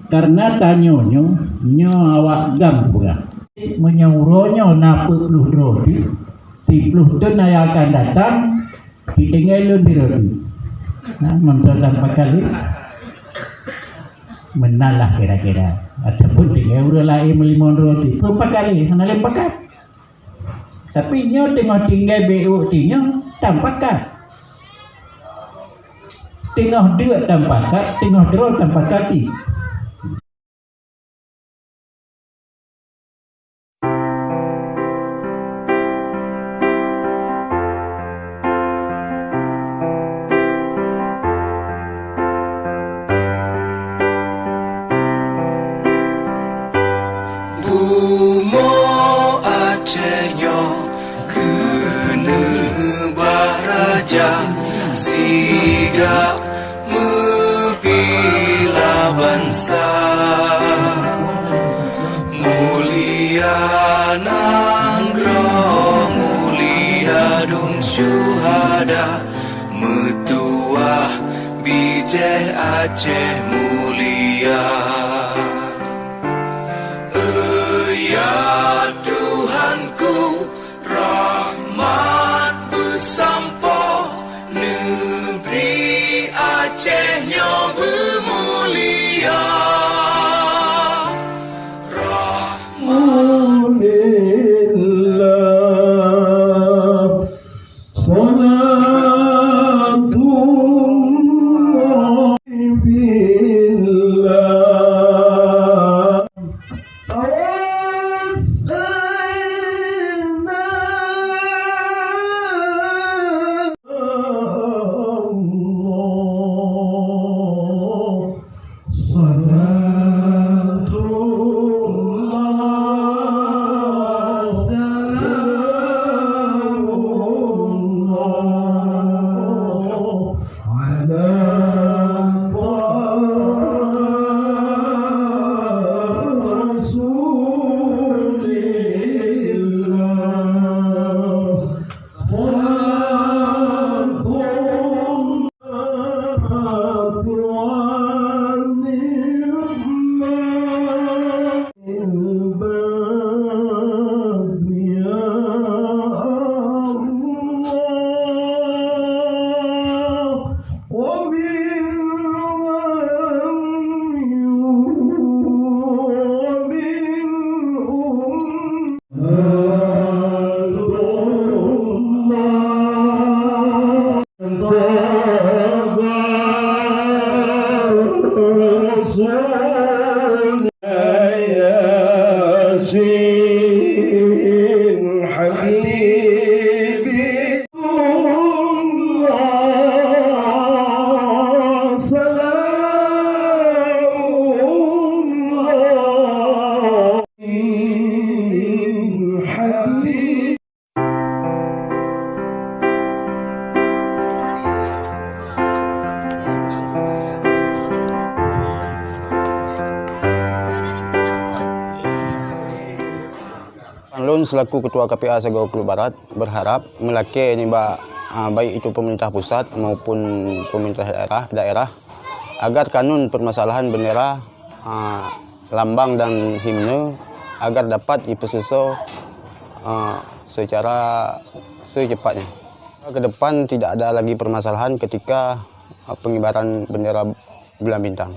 karena tanyonyo nyo awak gam pura menyauronyo na puluh rodi di puluh tu na yang akan datang ditinggalin di rodi nah mentosan pakali menalah kira-kira ataupun tinggal lain melimon rodi berapa kali sana lempakan tapi nyo tengok tinggal BU nyo tampakan tengok dia tampakan tengok dia tanpa kaki. Bumo Acehnya kena baraja siga mebila bangsa mulia nanggro mulia dum syuhada metuah bijeh Aceh mulia. Ya Tuhanku, rahmat bersampo negeri Acehnya bermulia. Alhamdulillah, salatullah billah. Lun selaku Ketua KPA Sagau Keluk Barat berharap melaki ini baik itu pemerintah pusat maupun pemerintah daerah agar kanun permasalahan bendera, lambang dan himne agar dapat diperselesaikan secara secepatnya. Ke depan tidak ada lagi permasalahan ketika pengibaran bendera bulan bintang.